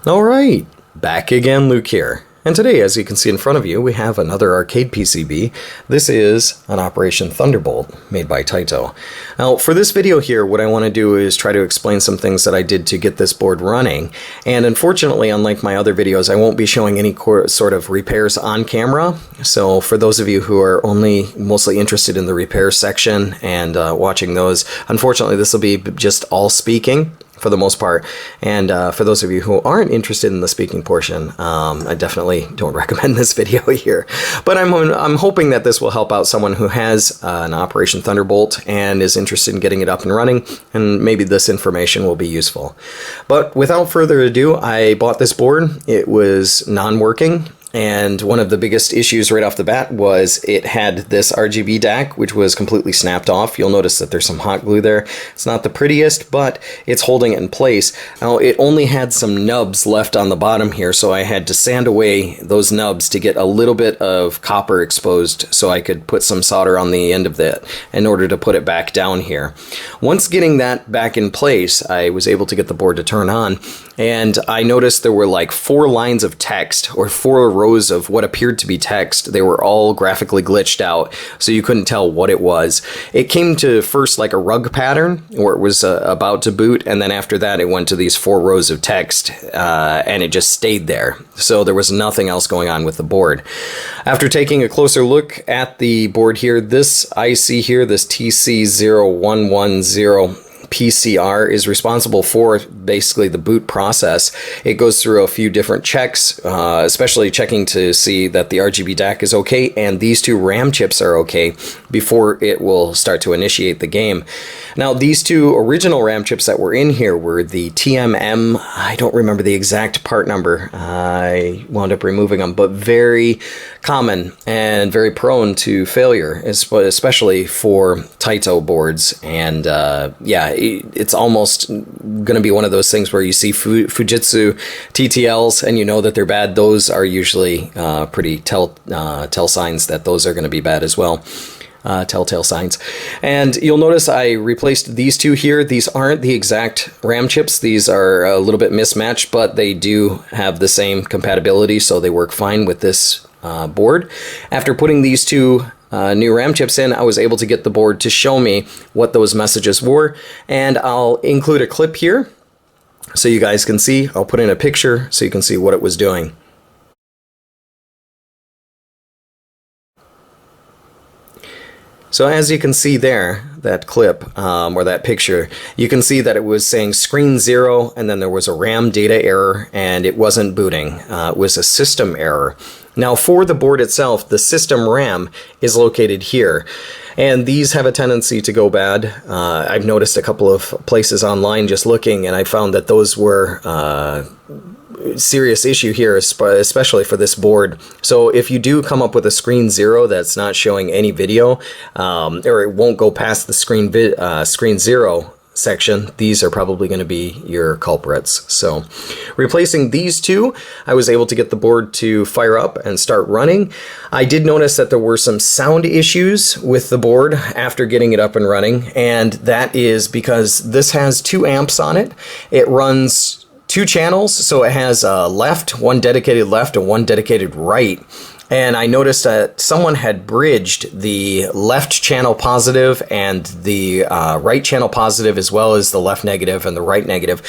Alright, back again, Luke here. And today, as you can see in front of you, we have another arcade PCB. This is an Operation Thunderbolt made by Taito. Now, for this video here, what I want to do is try to explain some things that I did to get this board running. And unfortunately, unlike my other videos, I won't be showing any sort of repairs on camera. So for those of you who are only mostly interested in the repair section and watching those, unfortunately, this will be just all speaking for the most part. And for those of you who aren't interested in the speaking portion, I definitely don't recommend this video here. But I'm hoping that this will help out someone who has an Operation Thunderbolt and is interested in getting it up and running, and maybe this information will be useful. But without further ado, I bought this board. It was non-working. And one of the biggest issues right off the bat was it had this RGB DAC, which was completely snapped off. You'll notice that there's some hot glue there. It's not the prettiest, but it's holding it in place. Now, it only had some nubs left on the bottom here, so I had to sand away those nubs to get a little bit of copper exposed so I could put some solder on the end of that in order to put it back down here. Once getting that back in place, I was able to get the board to turn on, and I noticed there were like 4 lines of text, or 4 rows of what appeared to be text. They were all graphically glitched out, so you couldn't tell what it was. It came to first like a rug pattern where it was about to boot, and then after that it went to these 4 rows of text, and it just stayed there. So there was nothing else going on with the board. After taking a closer look at the board here, this IC here, this TC0110 PCR, is responsible for basically the boot process. It goes through a few different checks, especially checking to see that the RGB DAC is okay and these 2 RAM chips are okay before it will start to initiate the game. Now, these 2 original RAM chips that were in here were the TMM, I don't remember the exact part number, I wound up removing them, but very common and very prone to failure, especially for Taito boards. And yeah, it's almost going to be one of those things where you see Fujitsu TTLs and you know that they're bad. Those are usually pretty tell signs that those are going to be bad as well. Telltale signs. And you'll notice I replaced these 2 here. These aren't the exact RAM chips. These are a little bit mismatched, but they do have the same compatibility, so they work fine with this board. After putting these 2 new RAM chips in, I was able to get the board to show me what those messages were, and I'll include a clip here so you guys can see. I'll put in a picture so you can see what it was doing. So as you can see there, that clip, or that picture, you can see that it was saying screen 0, and then there was a RAM data error, and it wasn't booting. It was a system error. Now, for the board itself, the system RAM is located here, and these have a tendency to go bad. I've noticed a couple of places online just looking, and I found that those were serious issue here, especially for this board. So if you do come up with a screen 0 that's not showing any video, or it won't go past the screen 0 section, these are probably going to be your culprits. So replacing these 2, I was able to get the board to fire up and start running. I did notice that there were some sound issues with the board after getting it up and running, and that is because this has 2 amps on it. It runs 2 channels, so it has a left, 1 dedicated left and 1 dedicated right. And I noticed that someone had bridged the left channel positive and the right channel positive, as well as the left negative and the right negative.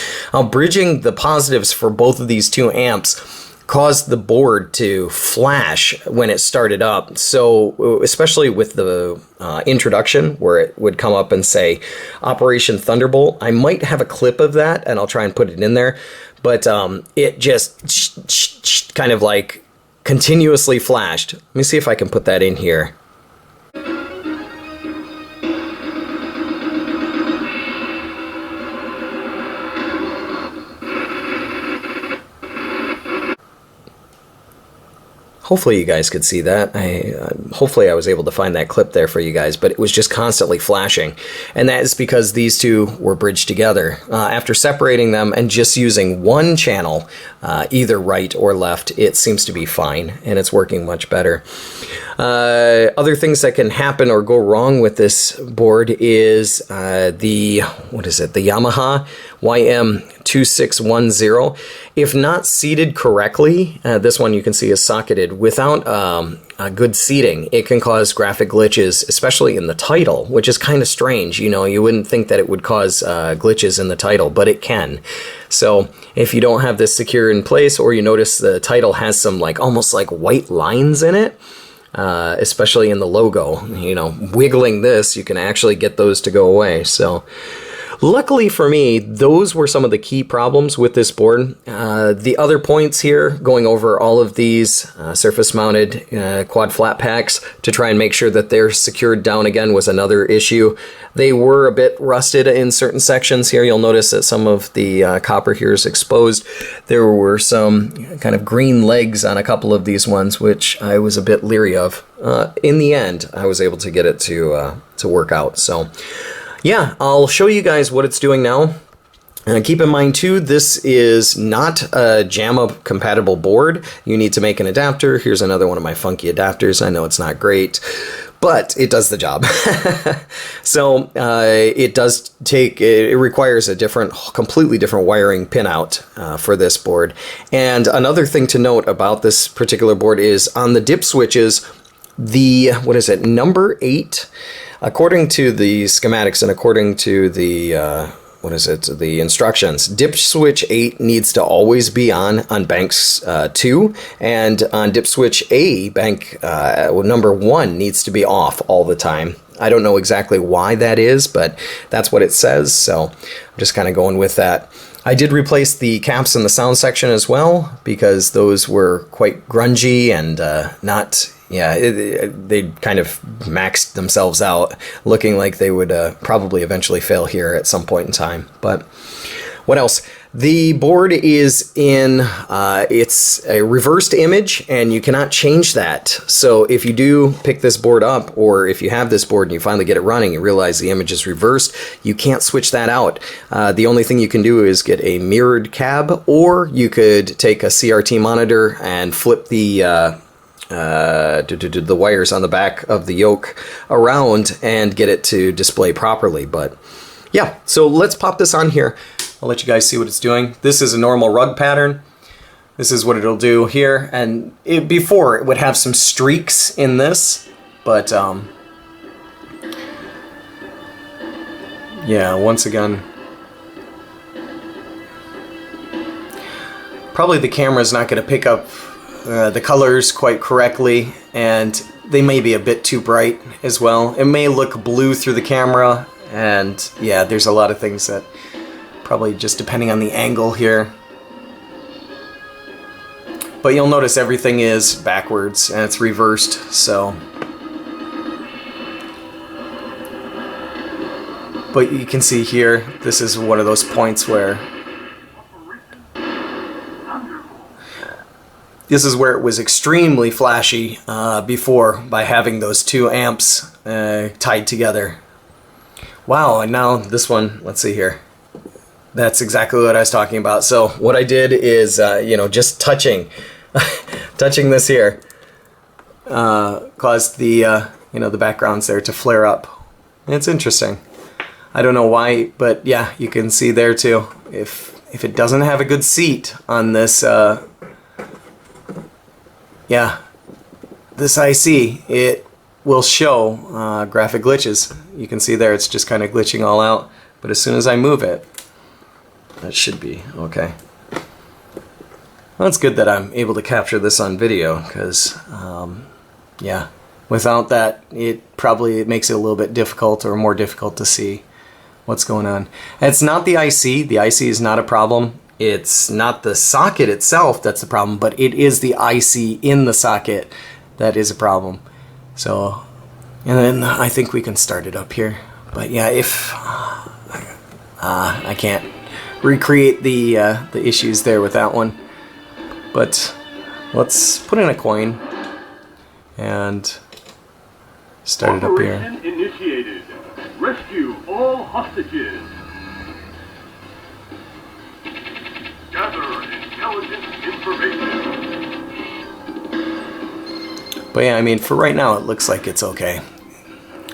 Bridging the positives for both of these 2 amps caused the board to flash when it started up. So especially with the introduction where it would come up and say Operation Thunderbolt, I might have a clip of that and I'll try and put it in there, but it just kind of like continuously flashed. Let me see if I can put that in here. Hopefully you guys could see that. Hopefully I was able to find that clip there for you guys, but it was just constantly flashing. And that is because these 2 were bridged together. After separating them and just using 1 channel, either right or left, it seems to be fine, and it's working much better. Other things that can happen or go wrong with this board is the Yamaha YM2610. If not seated correctly, this one you can see is socketed without a good seating, it can cause graphic glitches, especially in the title, which is kind of strange. You know, you wouldn't think that it would cause glitches in the title, but it can. So if you don't have this secure in place, or you notice the title has some almost like white lines in it, especially in the logo, you know, wiggling this, you can actually get those to go away. So luckily for me, those were some of the key problems with this board. The other points here, going over all of these surface-mounted quad flat packs to try and make sure that they're secured down again, was another issue. They were a bit rusted in certain sections here. You'll notice that some of the copper here is exposed. There were some kind of green legs on a couple of these ones, which I was a bit leery of. In the end, I was able to get it to work out. So yeah, I'll show you guys what it's doing now. And keep in mind too, this is not a JAMA compatible board. You need to make an adapter. Here's another one of my funky adapters. I know it's not great, but it does the job. So it requires a completely different wiring pinout for this board. And another thing to note about this particular board is on the dip switches, number 8, according to the schematics and according to the the instructions, dip switch 8 needs to always be on banks 2, and on dip switch A, bank number 1 needs to be off all the time. I don't know exactly why that is, but that's what it says, so I'm just kind of going with that. I did replace the caps in the sound section as well, because those were quite grungy and they kind of maxed themselves out, looking like they would probably eventually fail here at some point in time. But what else? The board is in, it's a reversed image, and you cannot change that. So if you do pick this board up, or if you have this board and you finally get it running and realize the image is reversed, you can't switch that out. The only thing you can do is get a mirrored cab, or you could take a CRT monitor and flip the wires on the back of the yoke around and get it to display properly. But yeah, so let's pop this on here. I'll let you guys see what it's doing. This is a normal rug pattern. This is what it'll do here. And before, it would have some streaks in this, but yeah, once again, probably the camera's not going to pick up the colors quite correctly, and they may be a bit too bright as well. It may look blue through the camera, and yeah, there's a lot of things that probably just depending on the angle here. But you'll notice everything is backwards and it's reversed, so. But you can see here, this is one of those points where this is where it was extremely flashy before, by having those 2 amps tied together. Wow, and now this one, let's see here. That's exactly what I was talking about. So what I did is, just touching this here caused the, the backgrounds there to flare up. It's interesting. I don't know why, but yeah, you can see there too. If it doesn't have a good seat on this, this IC, it will show graphic glitches. You can see there it's just kind of glitching all out, but as soon as I move it, that should be okay. Well, it's good that I'm able to capture this on video, because yeah, without that it makes it a little bit difficult, or more difficult to see what's going on. And it's not the IC. The IC is not a problem. It's not the socket itself that's the problem, but it is the IC in the socket that is a problem. So, and then I think we can start it up here. But yeah, if I can't recreate the issues there with that one. But let's put in a coin and start it up here. Operation initiated. Rescue all hostages. Gather intelligence information. But yeah, I mean, for right now, it looks like it's okay.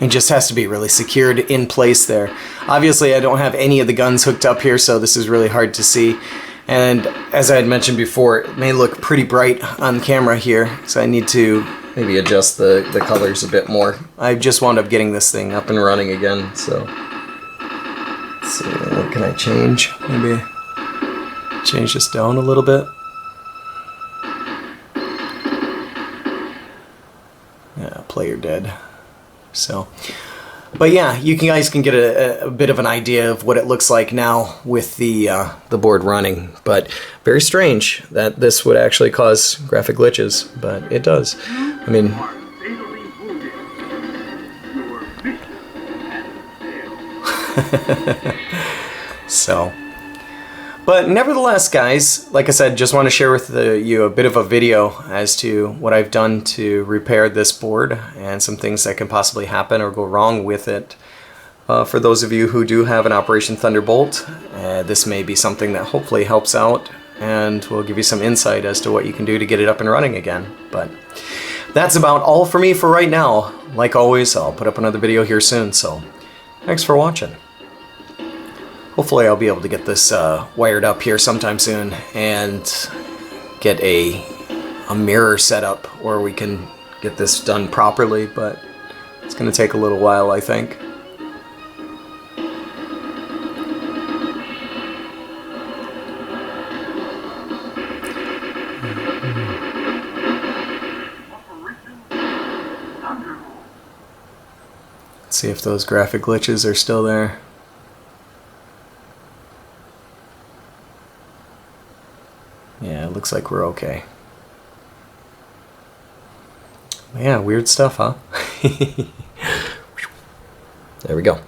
It just has to be really secured in place there. Obviously, I don't have any of the guns hooked up here, so this is really hard to see. And as I had mentioned before, it may look pretty bright on camera here, so I need to maybe adjust the colors a bit more. I just wound up getting this thing up and running again, so let's see, what can I change? Maybe change this down a little bit. Yeah, player dead. So, but yeah, you guys can get a bit of an idea of what it looks like now with the board running. But very strange that this would actually cause graphic glitches, but it does. I mean, Fatally wounded. Your mission has failed. so. But nevertheless, guys, like I said, just want to share with you a bit of a video as to what I've done to repair this board and some things that can possibly happen or go wrong with it. For those of you who do have an Operation Thunderbolt, this may be something that hopefully helps out and will give you some insight as to what you can do to get it up and running again. But that's about all for me for right now. Like always, I'll put up another video here soon, so thanks for watching. Hopefully I'll be able to get this wired up here sometime soon and get a mirror set up where we can get this done properly, but it's going to take a little while, I think. Operation Thunderbolt. Let's see if those graphic glitches are still there. Yeah, it looks like we're okay. Yeah, weird stuff, huh? There we go.